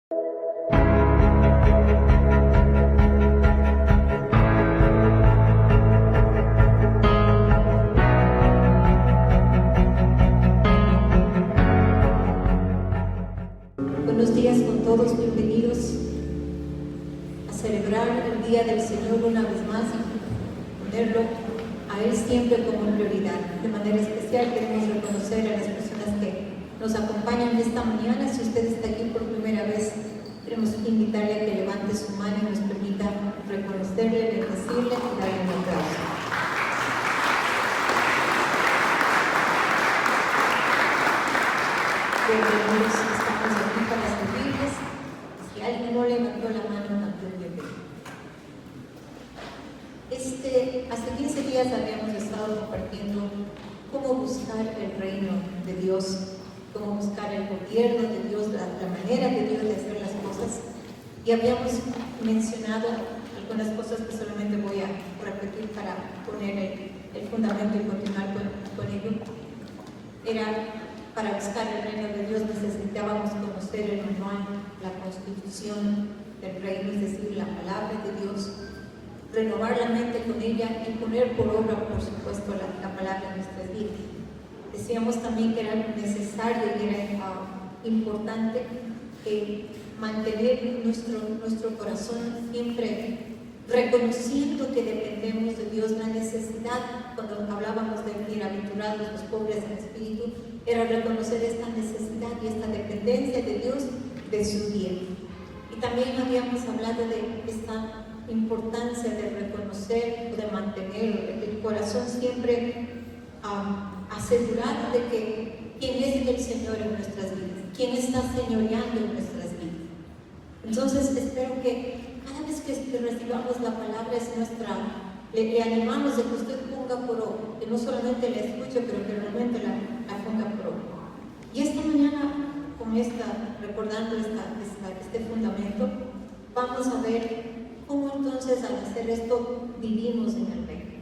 Buenos días con todos, bienvenidos a celebrar el Día del Señor una vez más y ponerlo a Él siempre como prioridad. De manera especial queremos reconocer a las personas que nos acompañan esta mañana. Si usted está aquí por primera vez, queremos invitarle a que levante su mano y nos permita reconocerle, bendecirle y darle un aplauso. Bienvenidos, estamos aquí para servirles. Si alguien no levantó la mano, también bienvenido. Hace 15 días habíamos estado compartiendo cómo buscar el reino de Dios, cómo buscar el gobierno de Dios, la manera de Dios de hacer las cosas. Y habíamos mencionado algunas cosas que solamente voy a repetir para poner el fundamento y continuar con ello. Para buscar el reino de Dios necesitábamos conocer el manual, la constitución del reino, es decir, la palabra de Dios, renovar la mente con ella y poner por obra, por supuesto, la palabra en nuestras vidas. Decíamos también que era necesario y era importante mantener nuestro corazón siempre reconociendo que dependemos de Dios. La necesidad, cuando hablábamos de bienaventurados los pobres en espíritu, era reconocer esta necesidad y esta dependencia de Dios de su bien. Y también habíamos hablado de esta importancia de reconocer, de mantener el corazón siempre asegurado de que quién es el Señor en nuestras vidas, quién está señoreando en nuestras vidas. Entonces espero que cada vez que recibamos la palabra le animamos a que usted ponga por obra, que no solamente la escuche, pero que realmente la ponga por obra. Y esta mañana, recordando este fundamento, vamos a ver cómo entonces al hacer esto vivimos en el reino.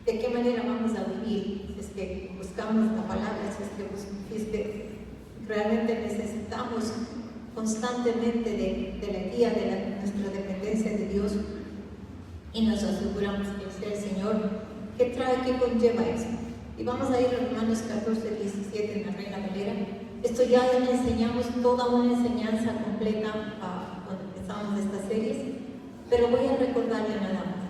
¿De qué manera vamos a vivir? Si es que buscamos la palabra, si es que realmente necesitamos constantemente de la guía de nuestra dependencia de Dios y nos aseguramos que sea el Señor que conlleva eso. Y vamos a ir a Romanos 14, 17 en la Reina Valera. Esto ya le enseñamos toda una enseñanza completa cuando empezamos estas series, pero voy a recordarle nada más.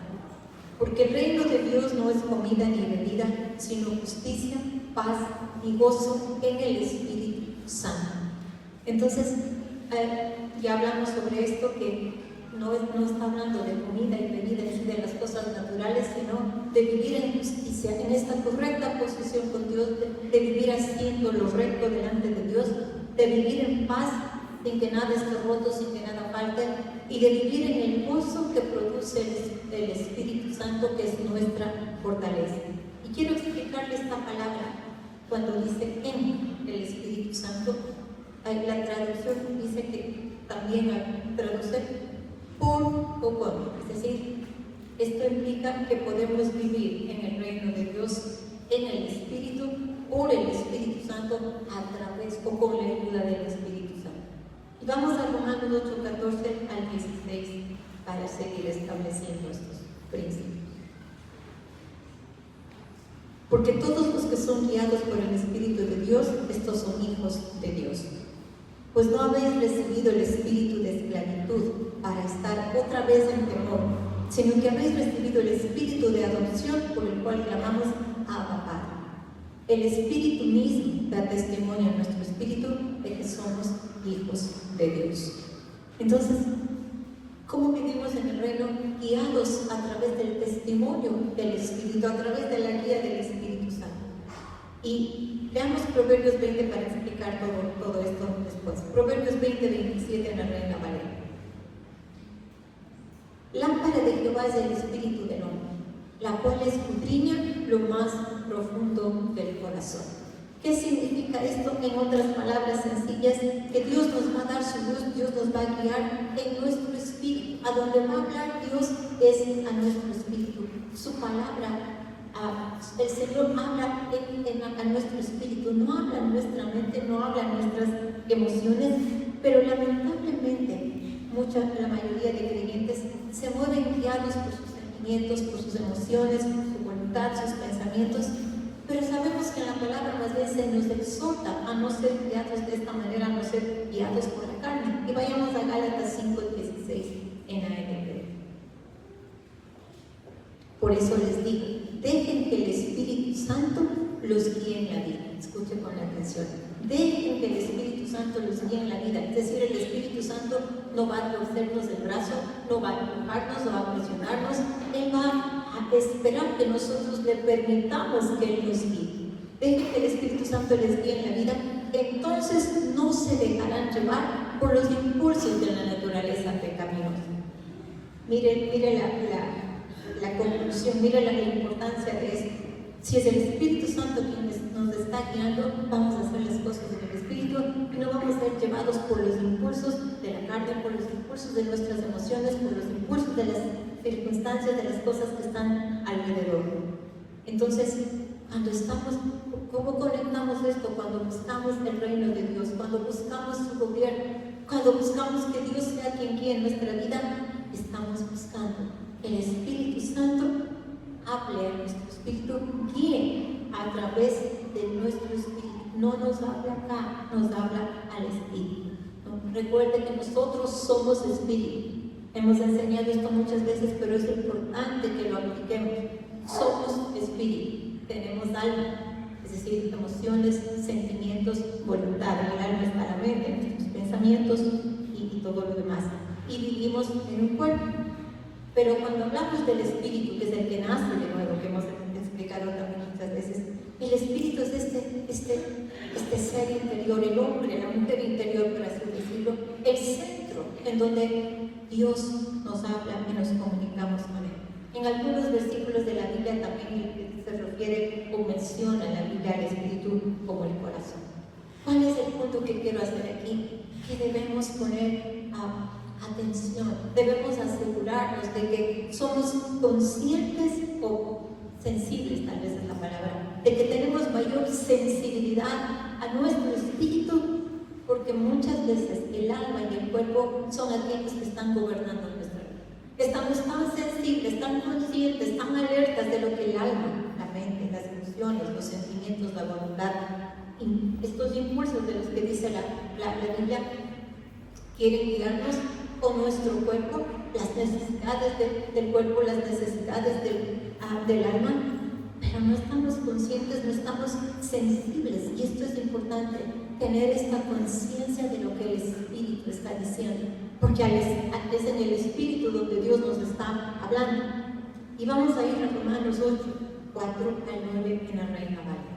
Porque el reino de Dios no es comida ni bebida, sino justicia, paz y gozo en el Espíritu Santo. Entonces, ya hablamos sobre esto, que no está hablando de comida y bebida, es de las cosas naturales, sino de vivir en justicia, en esta correcta posición con Dios, de vivir haciendo lo recto delante de Dios, de vivir en paz, sin que nada esté roto, sin que nada falte, y de vivir en el gozo que produce el Espíritu Santo, que es nuestra fortaleza. Y quiero explicarle esta palabra cuando dice en el Espíritu Santo. La traducción dice que también al traducir por o con, es decir, esto implica que podemos vivir en el reino de Dios, en el Espíritu, por el Espíritu Santo, a través o con la ayuda del Espíritu Santo. Y vamos a Romanos 8, 14 al 16 para seguir estableciendo estos principios. Porque todos los que son guiados por el Espíritu de Dios, estos son hijos de Dios. Pues no habéis recibido el espíritu de esclavitud para estar otra vez en temor, sino que habéis recibido el espíritu de adopción, por el cual clamamos Abba Padre. El Espíritu mismo da testimonio a nuestro espíritu de que somos hijos de Dios. Entonces, ¿cómo vivimos en el reino? Guiados a través del testimonio del Espíritu, a través de la guía del Espíritu Santo. Y veamos Proverbios 20 para explicar todo esto después. Proverbios 20, 27 en la Reina Valera. Lámpara de Jehová es el espíritu del hombre, la cual escudriña lo más profundo del corazón. ¿Qué significa esto? En otras palabras sencillas, que Dios nos va a dar su luz, Dios nos va a guiar en nuestro espíritu. A donde va a hablar Dios es a nuestro espíritu. Su palabra, el Señor habla a nuestro espíritu, no habla en nuestra mente, no habla en nuestras emociones, pero lamentablemente la mayoría de creyentes se mueven guiados por sus sentimientos, por sus emociones, por su voluntad, sus pensamientos, pero sabemos que en la palabra más bien se nos exhorta a no ser guiados de esta manera, a no ser guiados por la carne. Y vayamos a Gálatas 5:16 en ANP. Por eso les digo, dejen que el Espíritu Santo los guíe en la vida. Escuchen con atención. Dejen que el Espíritu Santo los guíe en la vida. Es decir, el Espíritu Santo no va a torcernos el brazo, no va a empujarnos, no va a presionarnos. Él va a esperar que nosotros le permitamos que Él nos guíe. Dejen que el Espíritu Santo les guíe en la vida. Entonces no se dejarán llevar por los impulsos de la naturaleza pecaminosa. Mire la conclusión, mire la importancia de esto. Si es el Espíritu Santo quien nos está guiando, vamos a hacer las cosas del Espíritu y no vamos a ser llevados por los impulsos de la carne, por los impulsos de nuestras emociones, por los impulsos de las circunstancias, de las cosas que están alrededor. Entonces, cuando estamos, ¿cómo conectamos esto? Cuando buscamos el reino de Dios, cuando buscamos su gobierno, cuando buscamos que Dios sea quien guíe en nuestra vida, estamos buscando que el Espíritu Santo hable a nuestro espíritu, guíe a través de nuestro espíritu. No nos habla acá, nos habla al espíritu. ¿No? Recuerde que nosotros somos espíritu. Hemos enseñado esto muchas veces, pero es importante que lo apliquemos. Somos espíritu, tenemos alma, es decir, emociones, sentimientos, voluntad. En el alma está la mente, nuestros pensamientos y todo lo demás. Y vivimos en un cuerpo. Pero cuando hablamos del espíritu, que es el que nace de nuevo, que hemos explicado también muchas veces, el espíritu es este ser interior, el hombre, la mujer interior, por así decirlo, el centro en donde Dios nos habla y nos comunicamos con Él. En algunos versículos de la Biblia también se refiere o menciona en la Biblia al espíritu como el corazón. ¿Cuál es el punto que quiero hacer aquí? Que debemos poner atención, debemos asegurarnos de que somos conscientes o sensibles, tal vez es la palabra, de que tenemos mayor sensibilidad a nuestro espíritu, porque muchas veces el alma y el cuerpo son aquellos que están gobernando nuestra vida. Estamos tan sensibles, tan conscientes, tan alertas de lo que el alma, la mente, las emociones, los sentimientos, la voluntad, estos impulsos de los que dice la Biblia, quieren guiarnos, o nuestro cuerpo, las necesidades del cuerpo, las necesidades del alma, pero no estamos conscientes, no estamos sensibles. Y esto es importante, tener esta conciencia de lo que el Espíritu está diciendo, porque es en el Espíritu donde Dios nos está hablando. Y vamos a ir a Romanos 8, 4 al 9 en la Reina Valera.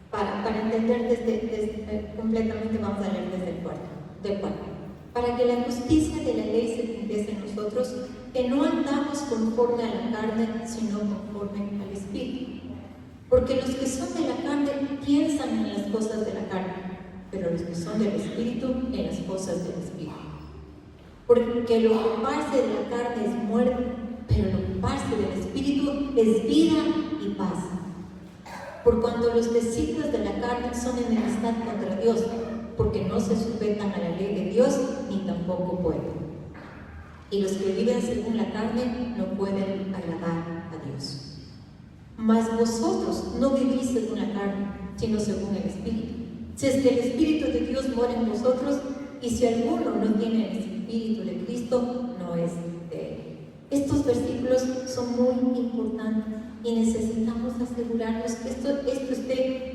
Para entender completamente, vamos a leer desde el 4. Para que la justicia de la ley se cumpliese en nosotros, que no andamos conforme a la carne, sino conforme al Espíritu. Porque los que son de la carne piensan en las cosas de la carne, pero los que son del Espíritu en las cosas del Espíritu. Porque lo que ocuparse de la carne es muerte, pero lo que ocuparse del Espíritu es vida y paz. Por cuanto los designios de la carne son enemistad contra Dios, porque no se sujetan a la ley de Dios, ni tampoco pueden. Y los que viven según la carne no pueden agradar a Dios. Mas vosotros no vivís según la carne, sino según el Espíritu. Si es que el Espíritu de Dios mora en vosotros, y si alguno no tiene el Espíritu de Cristo, no es de Él. Estos versículos son muy importantes y necesitamos asegurarnos que esto esté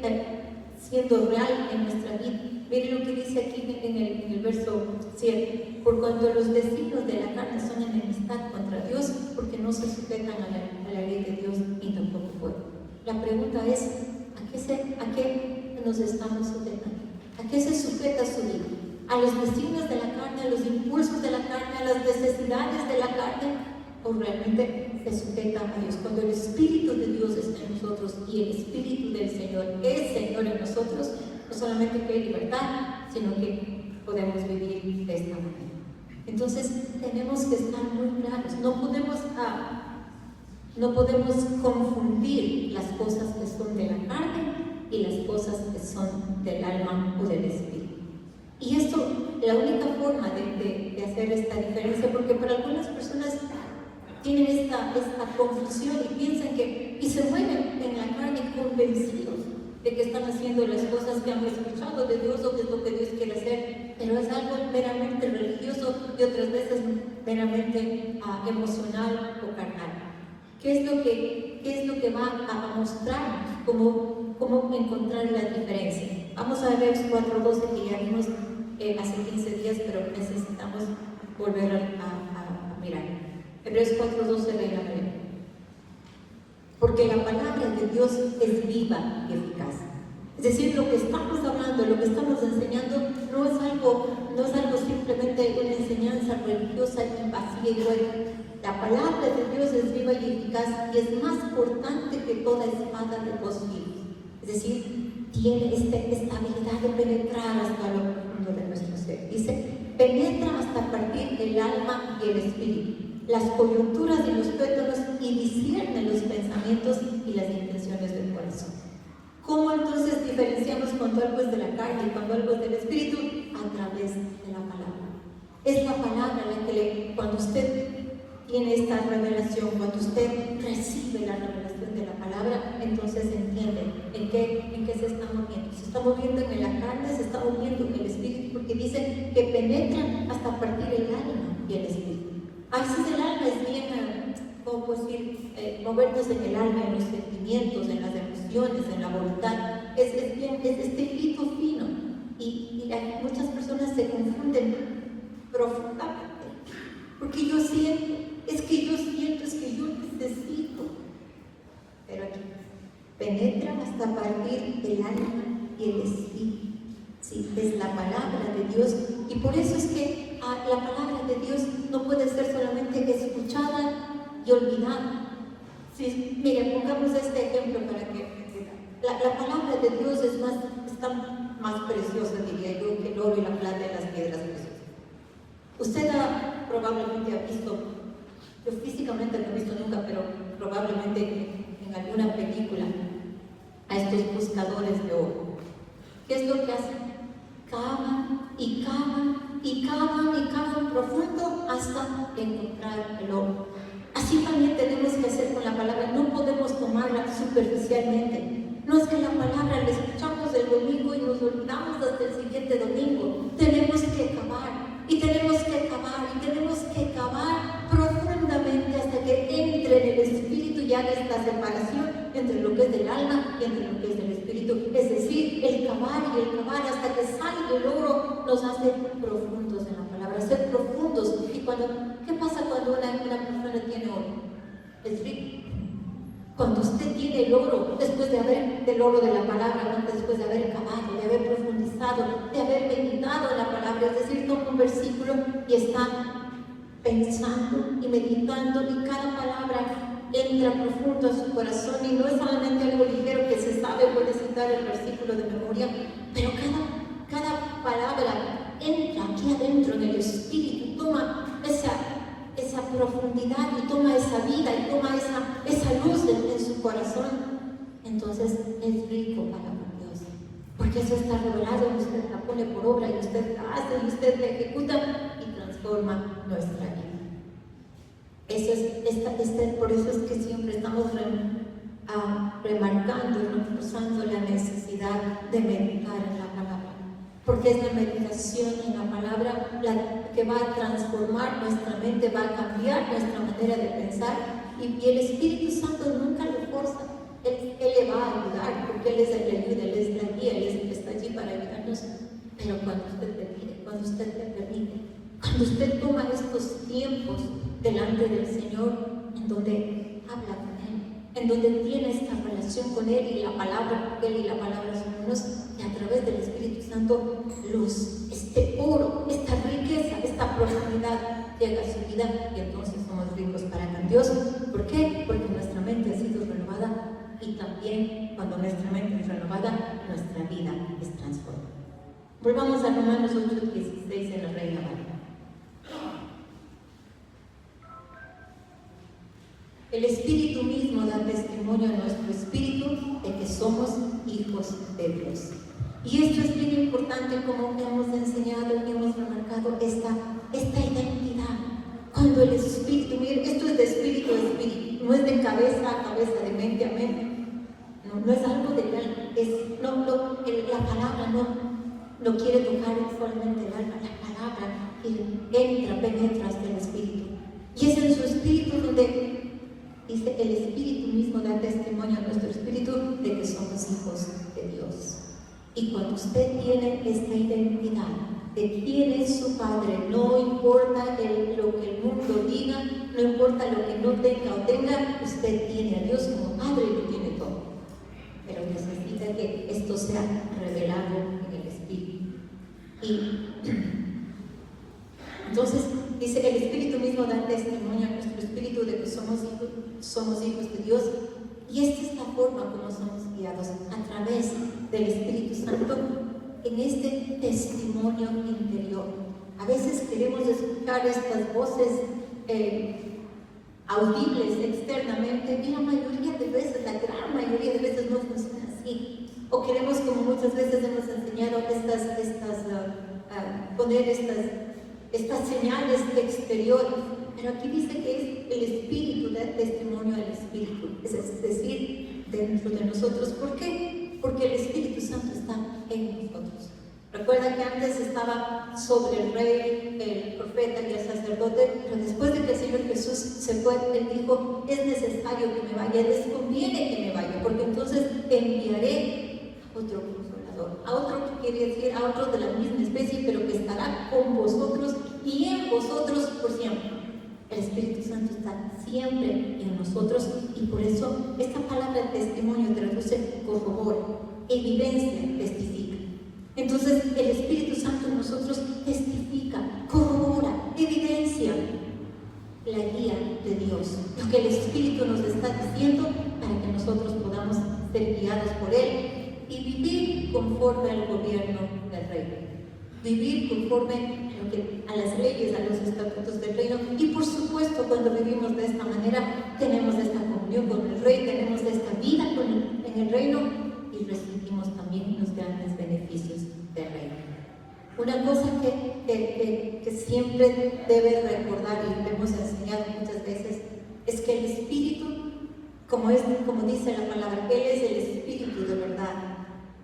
siendo real en nuestra vida. Miren lo que dice aquí en el verso 7. Por cuanto los designios de la carne son enemistad contra Dios, porque no se sujetan a la ley de Dios y tampoco pueden. La pregunta es, ¿a qué nos estamos sujetando? ¿A qué se sujeta su vida? ¿A los designios de la carne, a los impulsos de la carne, a las necesidades de la carne? ¿O realmente se sujeta a Dios? Cuando el Espíritu de Dios está en nosotros y el Espíritu del Señor es Señor en nosotros, no solamente que hay libertad, sino que podemos vivir de esta manera. Entonces tenemos que estar muy claros. No podemos confundir las cosas que son de la carne y las cosas que son del alma o del Espíritu. Y esto la única forma de hacer esta diferencia, porque para algunas personas tienen esta confusión y piensan que, y se mueven en la carne convencidos de que están haciendo las cosas que han escuchado de Dios o que es lo que Dios quiere hacer, pero es algo meramente religioso y otras veces meramente emocional o carnal. ¿Qué es lo que va a mostrarnos cómo encontrar la diferencia? Vamos a Hebreos 4:12, que ya vimos hace 15 días, pero necesitamos volver a mirar. Hebreos 4:12, Reina Valera. Porque la palabra de Dios es viva y eficaz. Es decir, lo que estamos hablando, lo que estamos enseñando, no es algo simplemente una enseñanza religiosa y vacía y hueca. La palabra de Dios es viva y eficaz y es más cortante que toda espada de dos filos. Es decir, tiene esta habilidad de penetrar hasta lo profundo de nuestro ser. Dice, penetra hasta partir el alma y el espíritu, las coyunturas y los tuétanos, y discierne los pensamientos y las intenciones del corazón. ¿Cómo entonces diferenciamos cuando algo es de la carne y cuando algo es del espíritu? A través de la palabra. Es la palabra la que cuando usted tiene esta revelación, cuando usted recibe la revelación de la palabra, entonces entiende en qué se está moviendo. Se está moviendo en la carne, se está moviendo en el espíritu, porque dice que penetran hasta partir el alma y el espíritu. A veces el alma es bien, ¿cómo puedo decir? Movernos en el alma, en los sentimientos, en las emociones, en la voluntad. Es este hilito fino. Y muchas personas se confunden profundamente. Porque yo siento, es que yo necesito. Pero aquí, penetran hasta partir el alma y el espíritu. Sí, es la palabra de Dios. Y por eso es que la palabra de Dios no puede ser solamente escuchada y olvidada. Sí, mire, pongamos este ejemplo para que la palabra de Dios está más preciosa, diría yo, que el oro y la plata y las piedras preciosas. Usted probablemente ha visto, yo físicamente no he visto nunca, pero probablemente en alguna película, a estos buscadores de oro. ¿Qué es lo que hacen? Cavan y cavan y cavan y cavan profundo hasta encontrar el oro. Así también tenemos que hacer con la palabra. No podemos tomarla superficialmente. No es que la palabra la escuchamos el domingo y nos olvidamos hasta el siguiente domingo. Tenemos que cavar y tenemos que cavar y tenemos que cavar profundamente hasta que entre en el espíritu y haga esta separación entre lo que es del alma y entre lo que es del espíritu. Es decir, el cavar y el cavar hasta que salga el oro nos hace profundos en la palabra, ser profundos. Y ¿qué pasa cuando una persona tiene oro? Es rico. Cuando usted tiene el oro, después del oro de la palabra, ¿no? Después de haber cavado, de haber profundizado, de haber meditado en la palabra, es decir, toma un versículo y está pensando y meditando, y cada palabra entra profundo a su corazón, y no es solamente algo ligero que se sabe, puede citar el versículo de memoria, pero cada palabra entra aquí adentro en el espíritu, toma esa profundidad y toma esa vida y toma esa luz en su corazón. Entonces es rico para Dios, porque eso está revelado y usted la pone por obra y usted la hace y usted la ejecuta y transforma nuestra vida. Por eso es que siempre estamos remarcando y reforzando la necesidad de meditar en la palabra, porque es la meditación en la palabra la que va a transformar nuestra mente, va a cambiar nuestra manera de pensar, y el Espíritu Santo nunca lo forza. Él le va a ayudar, porque Él es el que ayuda, Él es la guía, Él es el que está allí para ayudarnos. Pero cuando usted le pide, cuando usted le permite, cuando usted toma estos tiempos delante del Señor, en donde habla con Él, en donde tiene esta relación con Él y la palabra, porque Él y la palabra son unos, y a través del Espíritu Santo, luz, este oro, esta riqueza, esta profundidad llega a su vida, y entonces somos ricos para con Dios. ¿Por qué? Porque nuestra mente ha sido renovada, y también cuando nuestra mente es renovada, nuestra vida es transformada. Volvamos a Romanos 8:16 en la Reina Valera. El Espíritu mismo da testimonio testimonio a nuestro espíritu de que somos hijos de Dios. Y esto es bien importante, como hemos enseñado y hemos remarcado, esta identidad. Cuando el espíritu, miren, esto es de espíritu a espíritu, no es de cabeza a cabeza, de mente a mente. No es algo del alma, la palabra no quiere tocar solamente el alma, la palabra penetra hasta el espíritu. Y es en su espíritu donde dice, el espíritu mismo da testimonio a nuestro espíritu de que somos hijos de Dios. Y cuando usted tiene esta identidad de quién es su Padre, no importa lo que el mundo diga, no importa lo que no tenga o tenga, usted tiene a Dios como Padre y lo tiene todo. Pero necesita que esto sea revelado en el Espíritu. Y entonces dice, el Espíritu mismo da testimonio a nuestro espíritu de que somos hijos de Dios. Y esta es la forma como somos guiados, a través del Espíritu Santo, en este testimonio interior. A veces queremos escuchar estas voces audibles externamente, y la mayoría de veces, la gran mayoría de veces no funciona así. O queremos, como muchas veces hemos enseñado, poner estas señales exteriores. Pero aquí dice que es el Espíritu, da testimonio al Espíritu, es decir, dentro de nosotros. ¿Por qué? Porque el Espíritu Santo está en nosotros. Recuerda que antes estaba sobre el rey, el profeta y el sacerdote, pero después de que el Señor Jesús se fue, Él dijo, es necesario que me vaya, les conviene que me vaya, porque entonces enviaré a otro consolador, a otro que quiere decir, a otro de la misma especie, pero que estará con vosotros y en vosotros por siempre. El Espíritu Santo está siempre en nosotros, y por eso esta palabra testimonio traduce corrobora, evidencia, testifica. Entonces el Espíritu Santo en nosotros testifica, corrobora, evidencia la guía de Dios, lo que el Espíritu nos está diciendo para que nosotros podamos ser guiados por Él y vivir conforme al gobierno del reino. Vivir conforme a las leyes, a los estatutos del reino. Y por supuesto, cuando vivimos de esta manera, tenemos esta comunión con el Rey, tenemos esta vida en el reino y recibimos también los grandes beneficios del reino. Una cosa que siempre debe recordar, y lo hemos enseñado muchas veces, es que el Espíritu, como dice la palabra, Él es el Espíritu de verdad.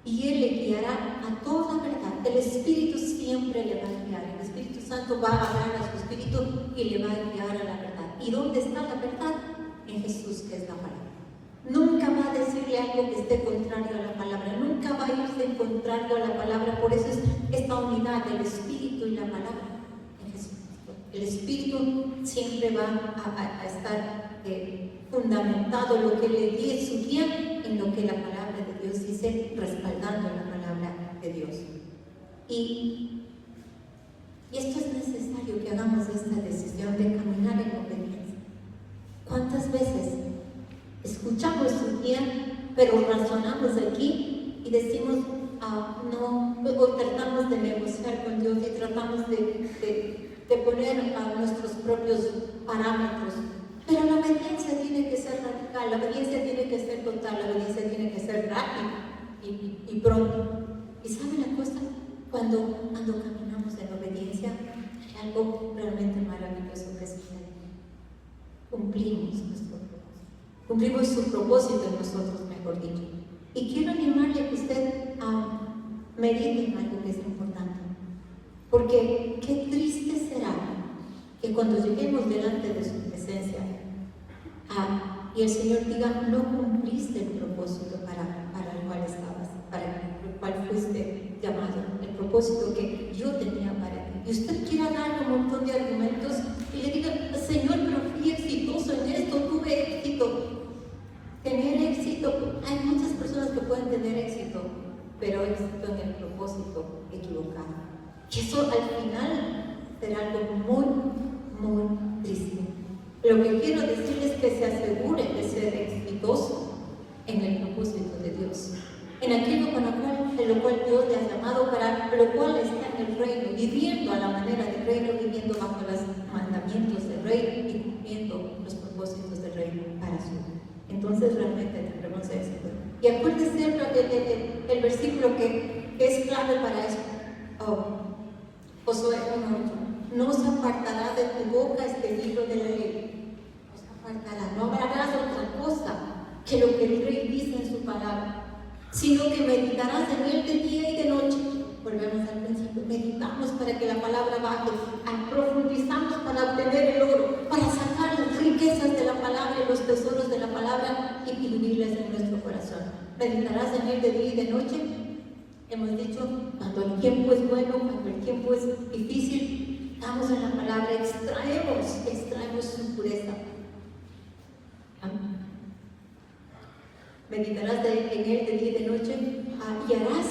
Y Él le guiará a toda verdad. El Espíritu siempre le va a guiar. El Espíritu Santo va a hablar a su espíritu y le va a guiar a la verdad. ¿Y dónde está la verdad? En Jesús, que es la palabra. Nunca va a decirle algo que esté contrario a la palabra. Nunca va a irse en contrario a la palabra. Por eso es esta unidad del Espíritu y la palabra en Jesucristo. El Espíritu siempre va a estar fundamentado lo que le di su guía en lo que la palabra de Dios dice, respaldando la palabra de Dios. Y esto es necesario que hagamos esta decisión de caminar en obediencia. ¿Cuántas veces escuchamos su guía, pero razonamos aquí y decimos, no, o tratamos de negociar con Dios y tratamos de poner a nuestros propios parámetros? Pero la obediencia tiene que ser radical, la obediencia tiene que ser total, la obediencia tiene que ser rápida y pronto. ¿Y sabe la cosa? Cuando caminamos en obediencia, hay algo realmente maravilloso que sucede. Cumplimos nuestro propósito. Cumplimos su propósito en nosotros, mejor dicho. Y quiero animarle a que usted medite en algo que es importante. Porque qué triste será que cuando lleguemos delante de su presencia y el Señor diga, no cumpliste el propósito para el cual estabas, para el cual fuiste llamado, el propósito que yo tenía para ti. Y usted quiera dar un montón de argumentos y le diga, Señor, pero fui exitoso en esto, tuve éxito. Tener éxito, hay muchas personas que pueden tener éxito, pero éxito en el propósito equivocado. Y eso al final será algo muy, muy triste. Lo que quiero decirles es que se asegure de ser exitoso en el propósito de Dios, en aquello en lo cual Dios le ha llamado, para lo cual está en el reino, viviendo a la manera del reino, viviendo bajo los mandamientos del reino y cumpliendo los propósitos del reino para su vida. entonces realmente tendremos éxito. Y acuérdense el versículo que es clave para esto. Josué 1:8. No se apartará de tu boca este libro de la ley. No se apartará. No hablarás otra cosa que lo que el rey dice en su palabra, sino que meditarás en él de día y de noche. Volvemos al principio. Meditamos para que la palabra baje. Profundizamos para obtener el oro, para sacar las riquezas de la palabra y los tesoros de la palabra y vivirles en nuestro corazón. Meditarás en él de día y de noche. Hemos dicho, cuando el tiempo es bueno, cuando el tiempo es difícil, estamos en la palabra, extraemos su pureza. Meditarás en él de día y de noche y harás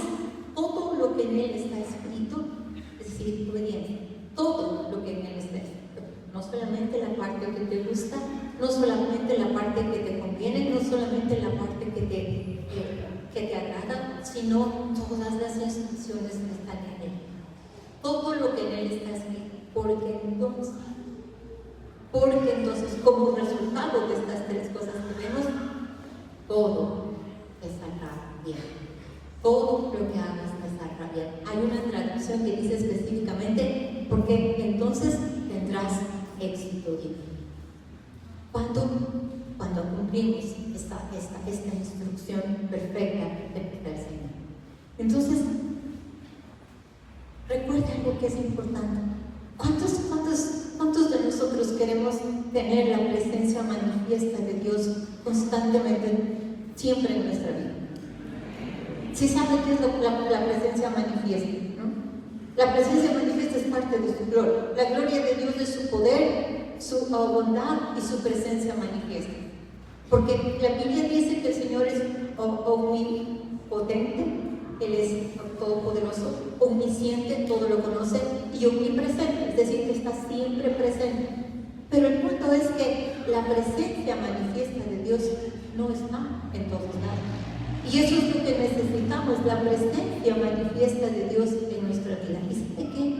todo lo que en él está escrito, es decir, tu obediencia, todo lo que en él está escrito, no solamente la parte que te gusta, no solamente la parte que te conviene, no solamente la parte que te agrada, sino todas las instrucciones que están en él, todo lo que en él está escrito, porque entonces como resultado de estas tres cosas que vemos, todo te saldrá bien. Todo lo que hagas te saldrá bien. Hay una traducción que dice específicamente, porque entonces tendrás éxito divino. Cuando cumplimos esta instrucción perfecta del Señor. Entonces, recuerda algo que es importante. ¿Cuántos de nosotros queremos tener la presencia manifiesta de Dios constantemente, siempre en nuestra vida? Si saben qué es la presencia manifiesta, ¿no? La presencia manifiesta es parte de su gloria. La gloria de Dios es su poder, su bondad y su presencia manifiesta. Porque la Biblia dice que el Señor es omnipotente, Él es todopoderoso, omnisciente, todo lo conoce, y omnipresente, es decir, que está siempre presente. Pero el punto es que la presencia manifiesta de Dios no está en todos lados. Y eso es lo que necesitamos, la presencia manifiesta de Dios en nuestra vida. ¿Y sabe qué?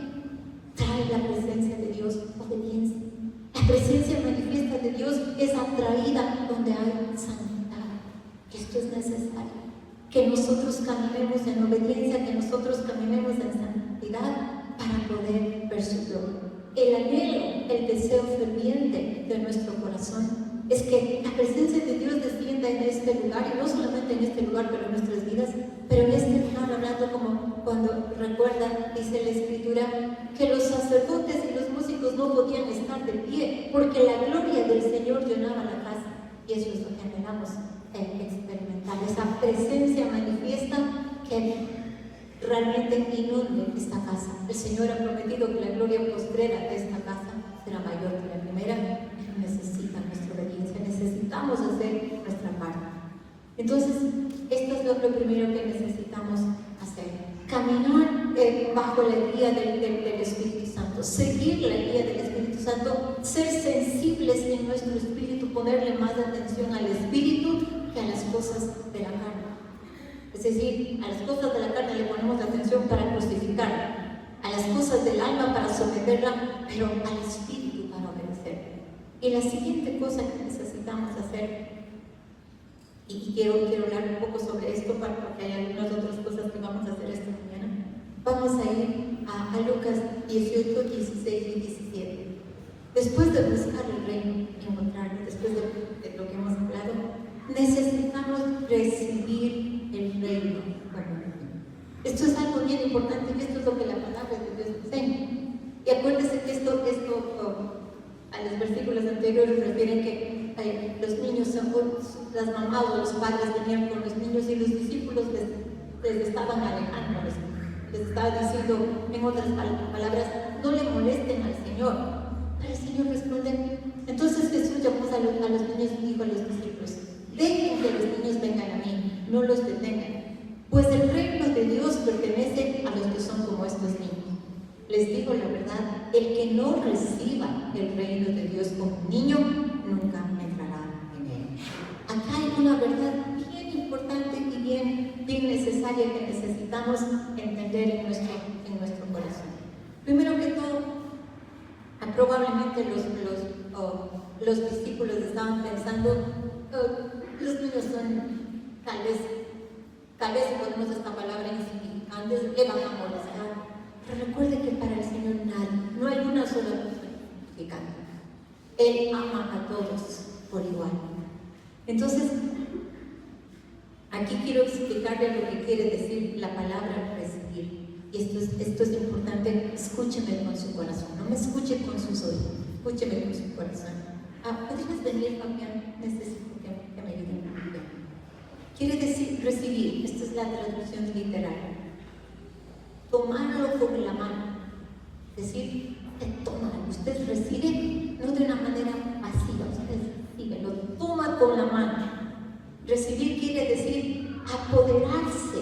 Trae la presencia de Dios obediencia. La presencia manifiesta de Dios es atraída donde hay santidad. Esto es necesario. Que nosotros caminemos en obediencia, que nosotros caminemos en santidad para poder ver su gloria. El anhelo, el deseo ferviente de nuestro corazón es que la presencia de Dios descienda en este lugar, y no solamente en este lugar, pero en nuestras vidas, pero en este lugar, hablando como cuando recuerda, dice la Escritura, que los sacerdotes y los músicos no podían estar de pie, porque la gloria del Señor llenaba la casa, y eso es lo que anhelamos experimentar, esa presencia manifiesta que realmente inunde esta casa. El Señor ha prometido que la gloria postrera de esta casa será mayor que la primera. Necesita nuestra obediencia, necesitamos hacer nuestra parte. Entonces, esto es lo primero que necesitamos hacer: caminar bajo la guía del Espíritu Santo, seguir la guía del Espíritu Santo, ser sensibles en nuestro espíritu, ponerle más atención al espíritu que a las cosas de la carne. Es decir, a las cosas de la carne le ponemos atención para crucificarla, a las cosas del alma para someterla, pero al espíritu para obedecer. Y la siguiente cosa que necesitamos hacer, y quiero hablar un poco sobre esto porque hay algunas otras cosas que vamos a hacer esta mañana. Vamos a ir a Lucas 18, 16 y 17. Después de buscar el reino, encontrarlo, después de lo que hemos hablado, necesitamos recibir el reino. Esto es algo bien importante, y esto es lo que la palabra de Dios enseña. Y acuérdense que esto a los versículos anteriores refieren que los niños, las mamás o los padres venían con los niños y los discípulos les estaban alejando, les estaba diciendo, en otras palabras, no le molesten al Señor. Pero el Señor responde. Entonces Jesús llamó a los niños y dijo a los discípulos: dejen que los niños vengan a mí, no los detengan, pues el reino de Dios pertenece a los que son como estos niños. Les digo la verdad, el que no reciba el reino de Dios como niño, nunca entrará en él. Acá hay una verdad bien importante y bien necesaria que necesitamos entender en nuestro corazón. Primero que todo, probablemente los discípulos estaban pensando, Los niños son, tal vez ponemos esta palabra insignificantes, le van a molestar. Pero recuerde que para el Señor no hay una sola persona insignificante. Él ama a todos por igual. Entonces, aquí quiero explicarle lo que quiere decir la palabra recibir. Y esto es importante, escúcheme con su corazón, no me escuche con sus oídos, escúcheme con su corazón. ¿Podrías venir, Fabián? Necesito que me ayuden. Quiere decir recibir, esta es la traducción literal. Tomarlo con la mano, es decir, tómalo. Usted recibe, no de una manera pasiva, usted recibe, lo toma con la mano. Recibir quiere decir apoderarse.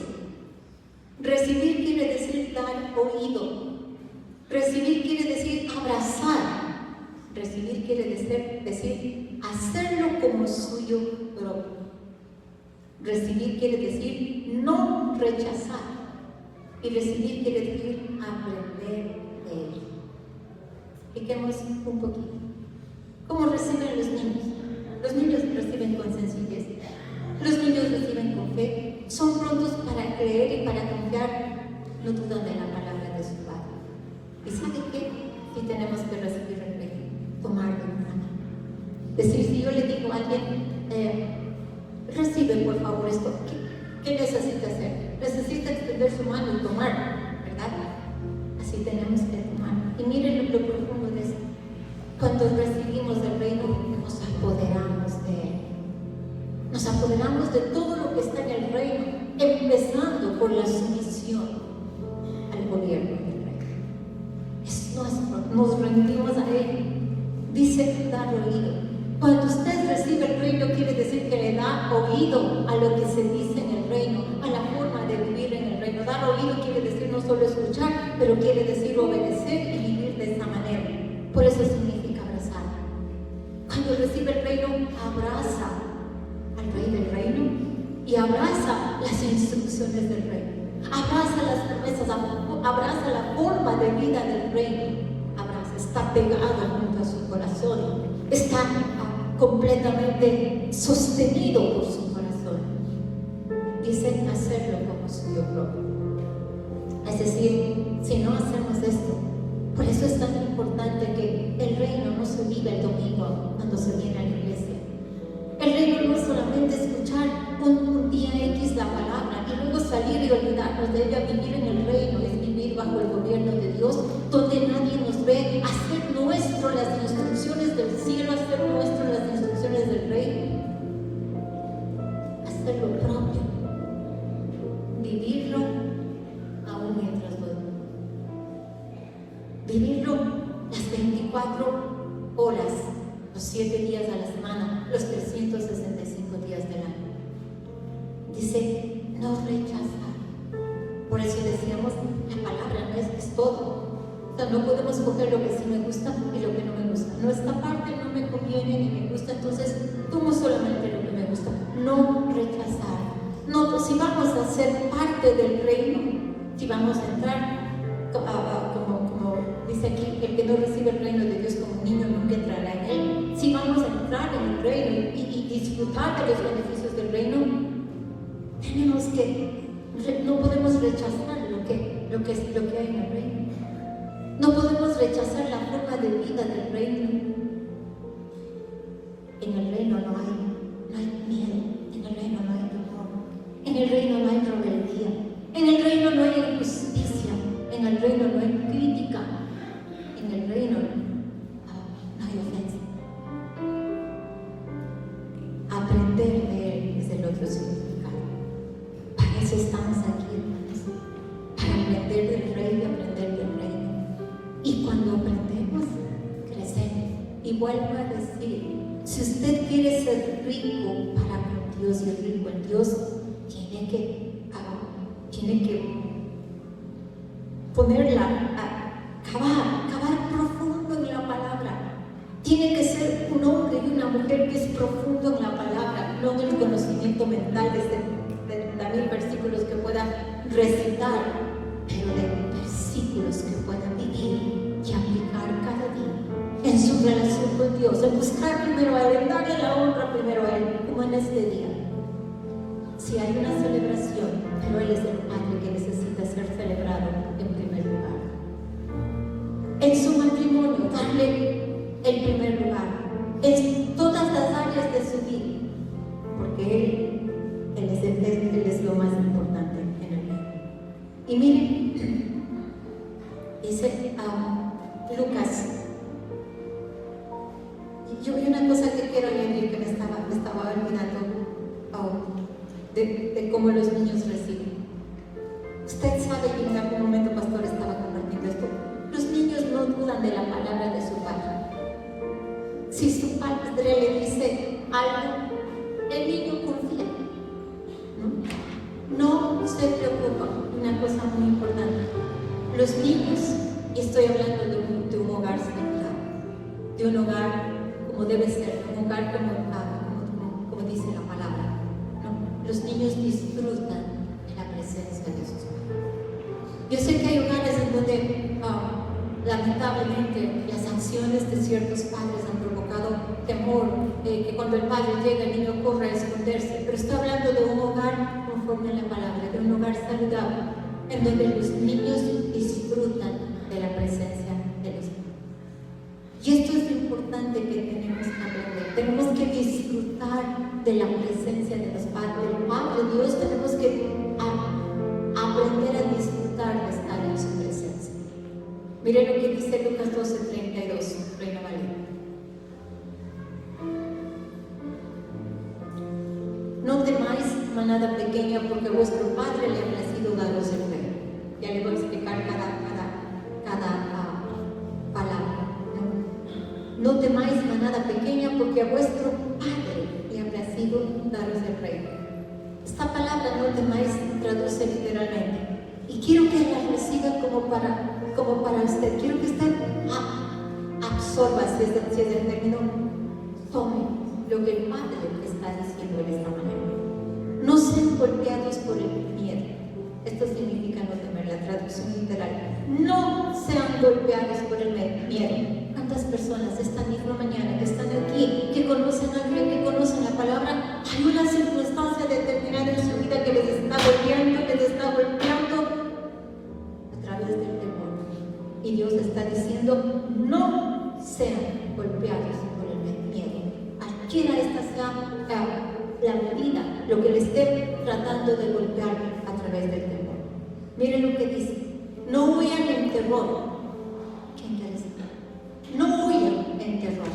Recibir quiere decir dar oído. Recibir quiere decir abrazar. Recibir quiere decir hacerlo como suyo propio. Recibir quiere decir no rechazar. Y recibir quiere decir aprender de él. Expliquemos un poquito. ¿Cómo reciben los niños? Los niños reciben con sencillez. Los niños reciben con fe. Son prontos para creer y para confiar. No dudan de la palabra de su padre. ¿Y sabe qué? Si tenemos que recibir el reino, tomarlo en mano. Decir, si yo le digo a alguien, recibe por favor esto, ¿qué necesita hacer? Necesita extender su mano y tomar, ¿verdad? Así tenemos que tomar. Y miren lo profundo de esto. Cuando recibimos el reino, nos apoderamos de él. Nos apoderamos de todo lo que está en el reino, empezando por la sumisión al gobierno del reino. Es nuestro, nos rendimos a él. Dice dar oído. Cuando usted recibe el reino, quiere decir que le da oído a lo que se dice en el reino, a la forma de vivir en el reino. Dar oído quiere decir no solo escuchar, pero quiere decir obedecer y vivir de esa manera. Por eso significa abrazar. Cuando recibe el reino, abraza al rey del reino y abraza las instrucciones del reino. Abraza las promesas, abraza la forma de vida del reino. Abraza, está pegado junto a su corazón. Está completamente sostenido por su corazón. Dice hacerlo como suyo propio. Es decir, si no hacemos esto, por eso es tan importante que el reino no se vive el domingo cuando se viene a la iglesia. El reino no es solamente escuchar un día X la palabra y luego salir y olvidarnos de ella. Vivir en el reino es vivir bajo el gobierno de Dios, donde nadie nos ve, hacer nuestro las instrucciones del cielo, hacer nuestro las instrucciones del reino, hacer lo propio, vivirlo aún mientras duermo, vivirlo las 24 horas, los 7 días a la semana, los 365 días del año. Dice, no rechazar. Por eso decíamos, la palabra no es todo. O sea, no podemos coger lo que sí me gusta y lo que no me gusta. No, esta parte no me conviene ni me gusta, entonces tomo solamente lo que me gusta. No rechazar. No, pues si vamos a ser parte del reino, si vamos a entrar, como dice aquí, el que no recibe el reino de Dios como niño nunca entrará en él. Si vamos a entrar en el reino y disfrutar de los beneficios del reino, tenemos que, no podemos rechazar lo que hay en el reino. No podemos rechazar la forma de vida del reino. En el reino no hay miedo, en el reino no hay temor, en el reino no hay rebeldía, en el reino no hay injusticia, en el reino no hay crítica, en el reino no hay ofensa. Aprender de él es el otro significado. Para eso estamos aquí, hermanos, para aprender del rey y aprender del reino. Y cuando aprendemos, crecemos. Y vuelvo a decir, si usted quiere ser rico para con Dios y rico en Dios, tiene que cavar profundo en la palabra. Tiene que ser un hombre y una mujer que es profundo en la palabra, no en el conocimiento mental de 70,000 versículos que pueda recitar, pero de versículos que pueda vivir y aplicar cada día en su relación con Dios, en buscar primero a Él, en darle la honra primero a Él, como como en este día, si hay una celebración, pero Él es el Padre que necesita ser celebrado en primer lugar. En su matrimonio, darle el primer lugar. En todas las áreas de su vida. Porque Él es lo más importante en el mundo. Y miren, dice Lucas. Yo vi una cosa que quiero añadir que me estaba olvidando de cómo los niños reciben. Usted sabe que en algún momento pastor estaba compartiendo esto. Los niños no dudan de la palabra de su padre. Si su padre le dice algo, el niño confía. No se preocupa. Una cosa muy importante. Los niños, y estoy hablando de un hogar saludable, de un hogar como debe ser, un hogar como dice la palabra, ¿no? Los niños disfrutan de la presencia de sus padres. Yo sé que hay hogares en donde lamentablemente las acciones de ciertos padres han provocado temor, que cuando el padre llega el niño corre a esconderse, pero estoy hablando de un hogar conforme a la palabra, de un hogar saludable, en donde los niños disfrutan de la presencia de los padres. Y esto es lo importante que tenemos que aprender. Tenemos que disfrutar de la presencia de los padres, del Padre Dios. Tenemos que aprender a disfrutar de estar en su presencia. Miren lo que dice Lucas 12:32, Reina Valera. No temáis, manada pequeña, porque vuestro Padre le ha placido daros el reino. Ya le voy a explicar cada palabra. No temáis, manada pequeña, porque a vuestro Padre le ha placido daros el reino. Esta palabra no temáis traduce literalmente. Y quiero que la reciba como para usted. Quiero que usted absorba, si es el término, tome lo que el Padre le está diciendo en esta manera. No sean golpeados por el miedo. Esto significa no temer, la traducción literal. No sean golpeados por el miedo. ¿Cuántas personas esta misma mañana que están aquí, que conocen a Dios, que conocen la palabra, hay una circunstancia determinada en su vida que les está golpeando a través del temor? Y Dios está diciendo, no sean golpeados por el miedo. Cualquiera esta sea la medida, lo que le esté tratando de golpear a través del temor. Miren lo que dice, no huyan en terror. No huyan en terror.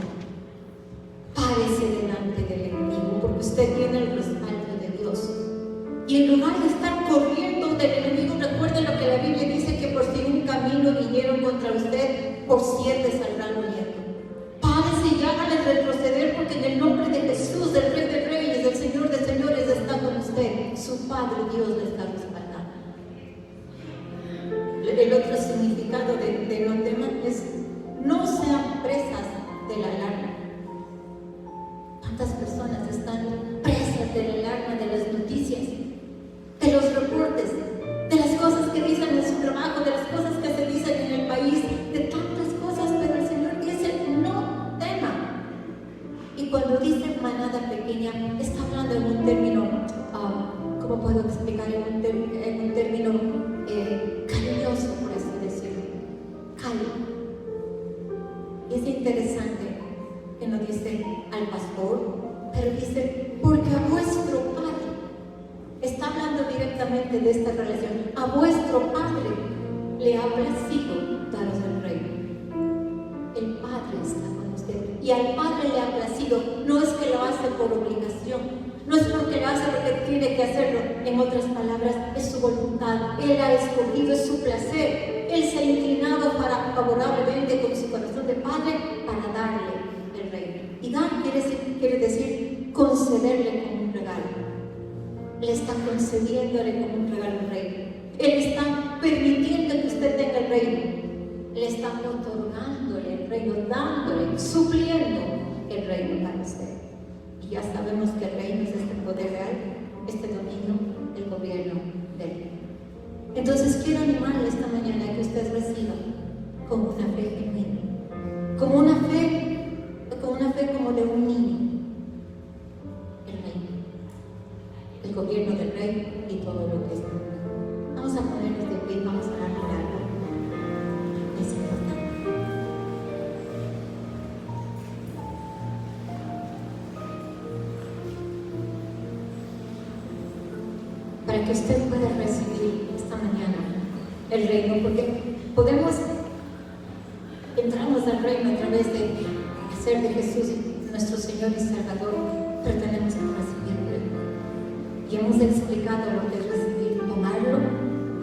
Párese delante del enemigo, porque usted tiene el respaldo de Dios. Y en lugar de estar corriendo del enemigo, recuerden lo que la Biblia dice, que por si un camino vinieron contra usted, por 7 saldrán huyendo. Párese y hágale retroceder, porque en el nombre de Jesús, del Rey de Reyes, del Señor de Señores, está con usted. Su Padre Dios le está respaldando. El otro significado de no teman es: no sean presas de la alarma. ¿Cuántas personas están presas de la alarma de las noticias, de los reportes, de las cosas que dicen en su trabajo, de las cosas que se dicen en el país, de tantas cosas? Pero el Señor dice, no teman. Y cuando dice manada pequeña, está hablando en un término, ¿cómo puedo explicar? En un término cariñoso, por así decirlo. Cálido. Y es interesante que no dice al pastor, pero dice, porque a vuestro Padre, está hablando directamente de esta relación, a vuestro Padre le ha placido daros el reino. El Padre está con usted y al Padre le ha placido. No es que lo hace por obligación, no es porque lo hace porque tiene que hacerlo. En otras palabras, es su voluntad. Él ha escogido, es su placer. Él se ha inclinado favorablemente con su corazón de Padre para darle el reino. Y dar quiere decir concederle como un regalo. Le está concediéndole como un regalo el reino. Él está permitiendo que usted tenga el reino. Le está otorgándole el reino, dándole, supliendo el reino para usted. Y ya sabemos que el reino es este poder real, este dominio, el gobierno del reino. Entonces quiero animarle esta mañana a que usted reciba con una fe genuina, como una fe como de un niño, el reino. para que usted pueda recibir esta mañana el reino, porque podemos entramos al reino a través de ser de Jesús nuestro Señor y Salvador, pero tenemos que recibirlo. Y hemos explicado lo que es recibir, tomarlo,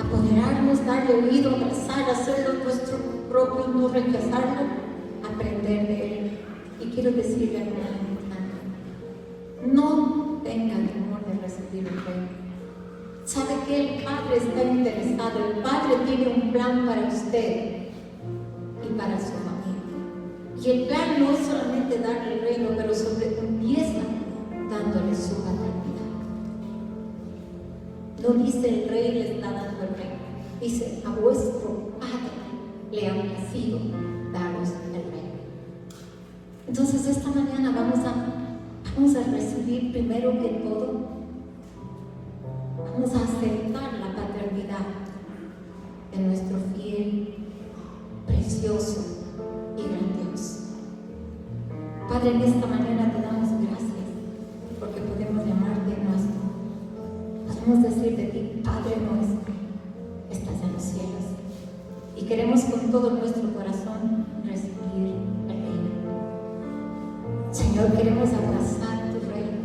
apoderarnos, darle oído, abrazar, hacerlo nuestro propio, no rechazarlo, aprender de Él. Y quiero decirle algo muy importante: no tenga temor de recibir el reino. Sabe que el Padre está interesado, el Padre tiene un plan para usted y para su familia. Y el plan no es solamente darle el reino, pero empieza dándole su paternidad. No dice el rey le está dando el reino, dice a vuestro Padre le ha placido daros el reino. Entonces esta mañana vamos a recibir primero que todo, vamos a aceptar la paternidad de nuestro fiel, precioso y gran Dios. Padre, en esta mañana te damos gracias porque podemos llamarte nuestro. Podemos decir de ti, Padre nuestro, que estás en los cielos. Y queremos con todo nuestro corazón recibir el reino. Señor, queremos abrazar tu reino.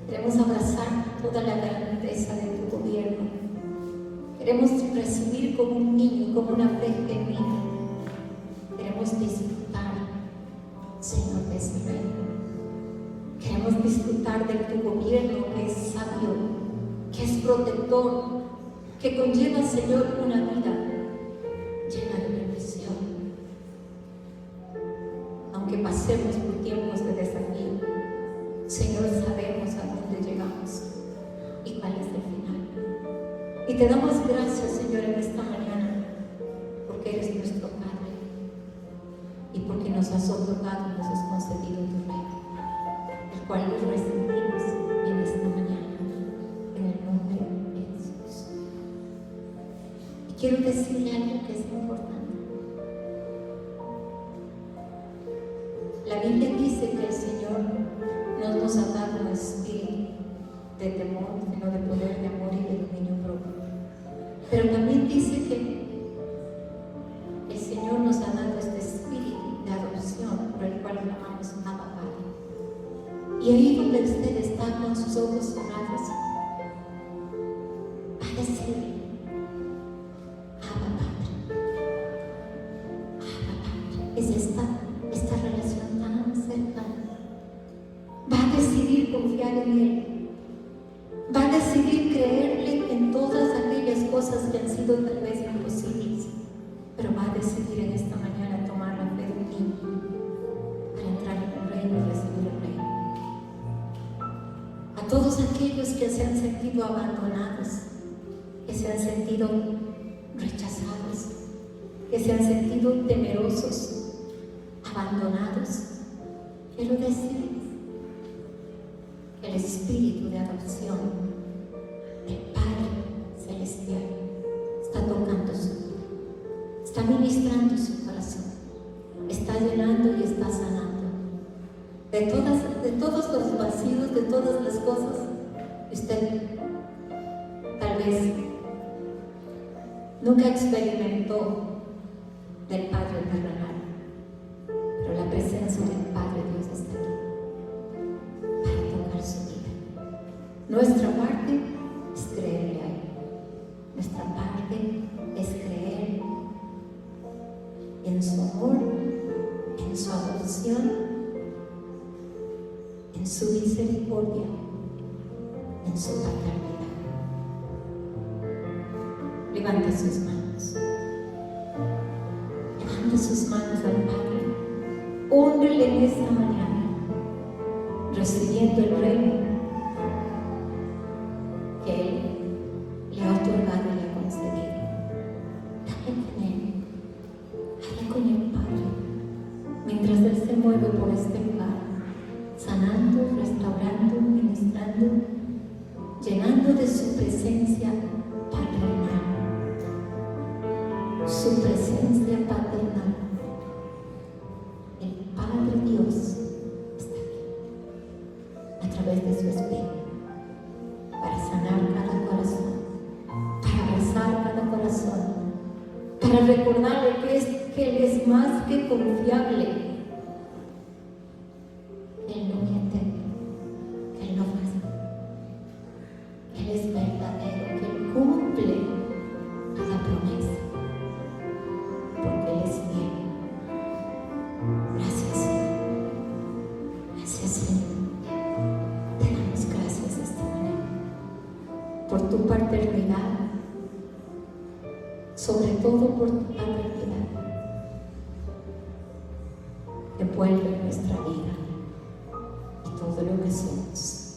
Queremos abrazar toda la grandeza de tu gobierno. Queremos recibir como un niño, como una fe genuina. Queremos disfrutar, Señor, de ese reino. Queremos disfrutar de tu gobierno que es sabio, que es protector, que conlleva, Señor, una vida llena de bendición. Aunque pasemos por tiempos de desafío, Señor, sabemos a dónde llegamos y cuál es el final. Y te damos gracias, Señor, en esta mañana, porque eres nuestro Padre y porque nos has otorgado y nos has concedido tu reino, el cual lo recibimos en esta mañana, en el nombre de Jesús. Y quiero decirle algo que es importante. La Biblia dice que el Señor no nos ha dado un espíritu de temor, sino de poder, de amor y de dominio propio. Pero también dice que el Señor nos ha dado este espíritu de adopción por el cual llamamos Abba Padre. Y ahí donde usted está con sus ojos cerrados, va a decir: Abba Padre, Abba Padre. Es esta relación tan cercana. Va a decidir confiar en Él. Va a decidir creerle en todas aquellas cosas que han sido tal vez imposibles, pero va a decidir en esta mañana tomar la fe de un niño para entrar en el reino y recibir el reino. A todos aquellos que se han sentido abandonados, que se han sentido rechazados, que se han sentido temerosos, abandonados, quiero decirles que el espíritu de adopción del Padre Celestial está tocando su vida, está ministrando su corazón, está llenando y está sanando de todos los vacíos, de todas las cosas que usted tal vez nunca experimentó del Padre terrenal, pero la presencia del Padre Dios está aquí para tocar su vida. Nuestra parte es creerle a Él. Nuestra parte es creer en su amor, en su adopción, en su misericordia, en su paternidad. Levante sus manos. Levante sus manos al Padre. Hónrele en esta mañana, recibiendo el reino que Él le ha otorgado y le ha concedido. Hable con Él. Hable con el Padre. Mientras Él se mueve por este lugar, sanando, restaurando, ministrando, llenando de su presencia paternal. Su presencia paternal. El Padre Dios está aquí a través de su Espíritu para sanar cada corazón. recordarle que Él es más que confiable. Él no miente, Él no falla. Él es verdadero, que Él cumple cada promesa, porque Él es fiel. Gracias, Señor. Gracias, Señor. Te damos gracias esta mañana por tu paternidad, sobre todo por tu paternidad. Envuelve nuestra vida y todo lo que somos.